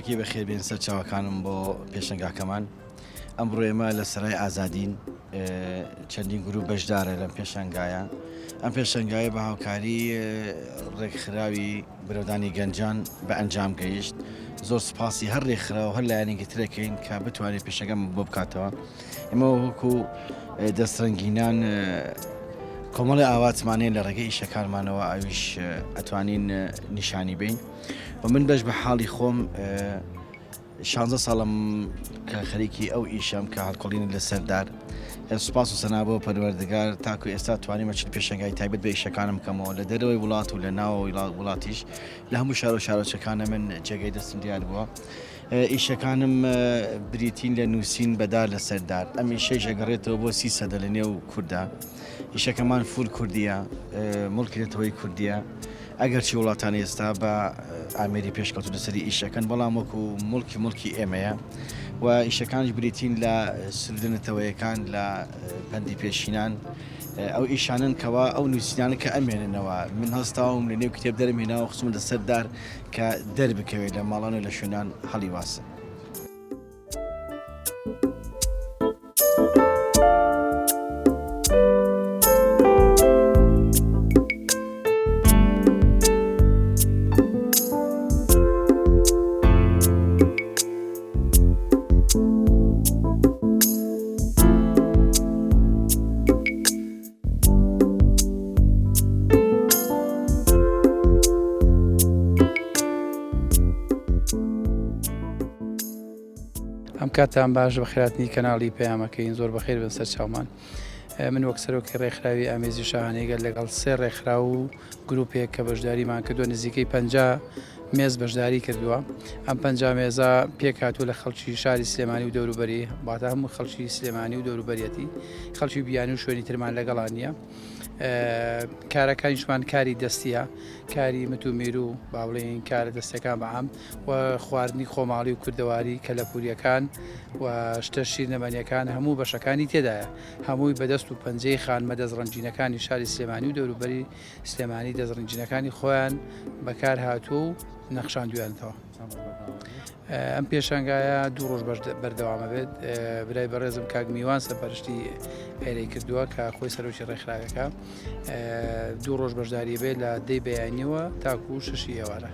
ڕۆژێکی بەخێربێن سەر چاوەکانم بۆ پێشەنگاکەمان. ئەمڕۆ ئێمە لە سەرای ئازادین چەندین گروپ بەشدارە لەم پێشەنگایە. ئەم پێشەنگایە بە هاوکاری ڕێکخراوی برەودانی گەنجان بە ئەنجام گەیشت. زۆر سپاسی هەر ڕێکخراو هەر لایەنێکی ترەکەین کە بتوانێت پێشەنگەم بۆ بکاتەوە. ئێمە وەکو دەستڕەنگینان کۆمەڵی ئاواتمانەیە لە ڕێگەی ئیشەکانمانەوە ئاویش ئەتوانین نیشانی بین. و من بەش بە حاڵی خۆم 16 ساڵم کە خەریکی ئەو ئیشەم کە هەڵکۆڵینە لە سەردار. سوپاس و سەنا بۆ پەروەردگار تاکو ئێستا توانیمە چ پێشەنگای تایبەت بە ئیشەکانم بکەمەوە لە دەرەوەی وڵات و لە ناوەوەی وڵاتیش لە هەموو شار و شارۆچەکانە من جێگەی دەستم دیار بووە. ئیشەکانم بریتین لە نووسین بەدار لە سەردار. ئەم ئیشەی ئەگەڕێتەوە بۆ 30 سەدە لە نێو کووردا. ئیشەکەمان فول کوردیە، مڵکی دێتەوەی کوردیە. ئەگەر چی وڵاتانی ئێستا بە ئامێری پێشکەوتو لەسەری ئیشەکەن، بەڵام وەکو مڵکی ئێمەیە و ئیشەکانش بریتین لە سردنەتەوەیەکان لە پەندی پێشینان. ئەو ئیشانن کەوا ئەو نووسینانە کە ئەمێننەوە من هەستاوم لە نێو کتێب دەرمێناوە خصومە لە سەردار کە دەربکەوێت لە ماڵان و لە شوێنان هەڵی واسن. ئەم کاتان باش بە خێراتنی کەناڵی پەیامەکەین زۆر بەخێر بن سەر چاومان. من وەک سەرۆکی ڕێکخراوی ئامێزی شاهانەیەگەر لەگەڵ 3 ڕێکخراو و گروپێک کە بەشداریمان کردووە نزیکەی 50 مێز بەشداری کردووە. ئەم 50 مێزە پێکهاتوو لە خەڵکی شاری سلێمانی و دەوروبەری، واتە هەموو خەڵکی سلێمانی و دەوروبەریەتی، خەڵکی بیانی و شوێنی ترمان لەگەڵان نییە. کارەکانیشمان کاری دەستیە، کاری متومیر و باوڵێن کارە دەستەکان بەعام و خواردنی خۆماڵی و کوردەواری کە لە پوریەکان و شتە شیرنەمەنیەکان هەموو بەشەکانی تێدایە. هەمووی بەدەست و پەنجەی خانمە دەزڕەنجینەکانی شاری سلێمانی و دەوروبەری سلێمانی دەزڕەنجینەکانی خۆیان بەکار هاتووە و نەخشاندویانەوە. ئەم پێشەنگایە 2 ڕۆژ بەردەوامە بێت. برای بەڕێزم کاک میوان سەرپەرشتی هێرەی کردووە کە خۆی سەرۆکی ڕێکخراوەکە 2 ڕۆژ بەشداری بێت لە 10 بەیانیەوە تاکو 6 ئێوارە.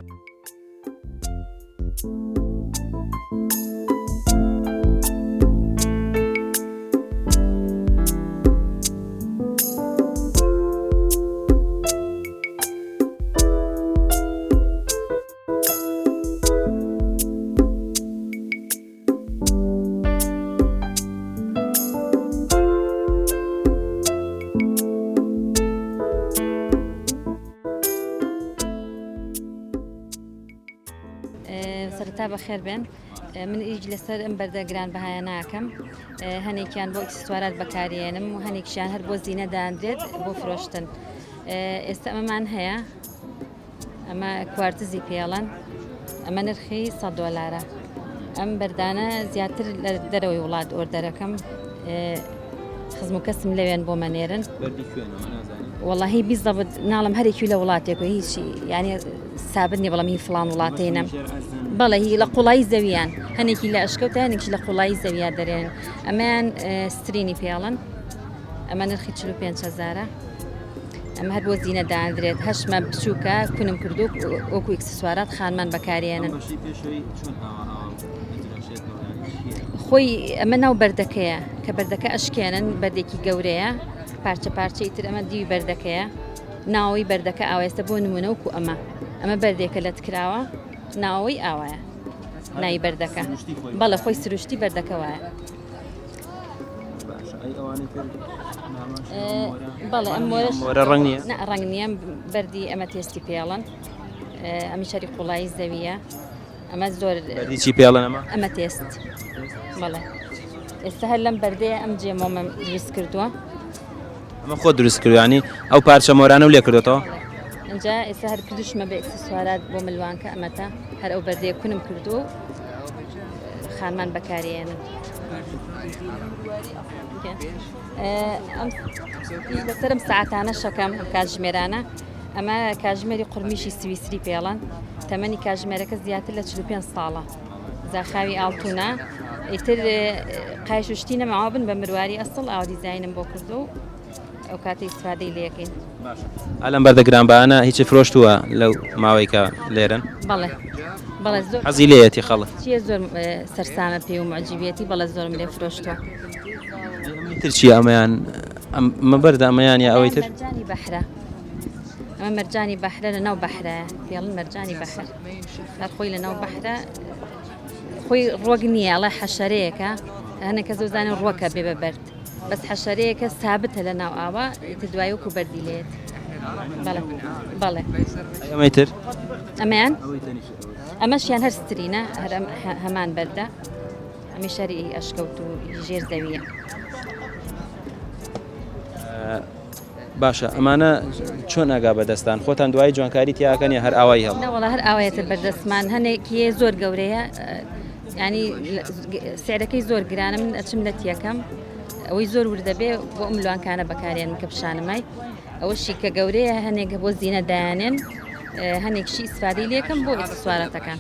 سەرەتا بەخێر بێن. من ئیج لەسەر ئەم بەردە گرانبەهایە ناکەم. هەنێکیان بۆ ئەکسسوارات بەکارێنم و هەنێکیان هەر بۆ زینە دادرێت بۆ فرۆشتن. ئێستا ئەمەمان هەیە، ئەمە کوارتزی پێڵەن، ئەمە نرخی $100. ئەم بەردانە زیاتر لە دەرەوەی وڵات ئۆردەرەکەم، خزم و کەسم لەوێن بۆ مەنێرن. واللهی بیزەبت ناڵم هەرێکی لە وڵاتێکە هیچی یعنی سابت نیە، بەڵام هی فڵان وڵاتێنم. بەڵێ هی لە قوڵایی زەویان، هەنێکی لە ئەشکەوت هەنێکی لە قوڵایی زەویا دەرێن. ئەمەیان سترینی پێڵن، ئەمە نرخی 45,000. ئەمە هەر بۆ زینە دادرێت. هەشمە بچووکە کونم کردو وەکو ئەکسسوارات خانمان بەکارێنن. خۆی ئەمە ناو بەردەکەیە کە بەردەکە ئەشکێنن، بەردێکی گەورەیە، پارچە پارچەی تر. ئەمە دیوی بەردەکەیە، ناوەی بەردەکە ئاوایستە بۆ نمونە وەکو ئەمە. ئەمە بەردێکە لە تکراوە، ناوەی ئاوایە، ناوی بەردەکە. بەڵێ خۆی سروشتی بەردەکە وایە. بەڵێ ئەم ڕەنگ نییە، بەردی ئەمە تێستی پێڵن، ئەمی شەری قوڵایی زەویە. ئەمە زۆر چی پێڵن؟ ئەمە تێست. بەڵێ ئێستا هەر لەم بەردەیە ئەم جێمۆمە دروست کردووە. ئەمە خۆ دروست کردوانی ئەو پارچە مۆرانە و لێ کردێتەوە. ئەجا ئێستا هەر کردوشمە بە ئەکسسوارات بۆ ملوانکە. ئەمەتە هەر ئەو بەردەیە کونم کردو خانمان بەکارێنن. لەسەرم ساعتانە شەکەم ئەم کاتژمێرانە. ئەمە کاتژمێری قورمیشی سویسری پێڵەن. تەمەنی کاتژمێرەکە زیاتر لە 45 ساڵە. زاخاوی ئاڵتونە ئیتر قایش و شتی نەماوە بن بە مرواری ئەسڵ ئاو دیزاینم بۆ کردو ئەو کاتی ئیسفادەی لێکەین ئەلم بەردە گرانبانە هیچی فرۆشتووە لەو ماوەیکە لێرن بەڵێ بەڵێ زۆر حەزی لێیەتی خەڵک چیە زۆر سەرسامە پێی و معجیبێتی بەڵێ زۆرم لێ فرۆشتووە تر چی ئەمەیان ئەمە بەردە ئەمەیان یا ئەوەی تر مەرجانی بەحرە ئەمە مەرجانی بەحرە لە ناو بەحرایە پێڵن مەرجانی بەحر هەر خۆی لە ناو بەحرە خۆی ڕۆگ نییە ئەڵێ حەشەرەیەکە هەنێک کە زۆزانە ڕۆکە بێ بەبەرد بەس حەشەرەیەکە سابتە لە ناو ئاوا تر دوای وەکو بەردی لێت بەڵێ بەڵێ ئەمەی تر ئەمەیان ئەمەشیان هەر سترینە هەر هەمان بەردە ئەمی شەری ئەشکەوت و ژێر زەویە باشە ئەمانە چۆن ئاگا بەدەستان خۆتان دوای جوانکاری تیاکەن یا هەر ئاوای هەڵ نەوەڵە هەر ئاوایەتە بەردەستمان هەنێکی زۆر گەورەیە ینی سعرەکەی زۆر گرانە من ئەچم لە تیەکەم ئەوەی زۆر وردە بێ بۆ ئەم لوانکانە بەکارێن کە پیشانمای ئەوەشی کە گەورەیە هەنێک بۆ زیینە دایانێن هەنێکشی ئیسفادەی لێکم بۆ ئیکسسوارەتەکان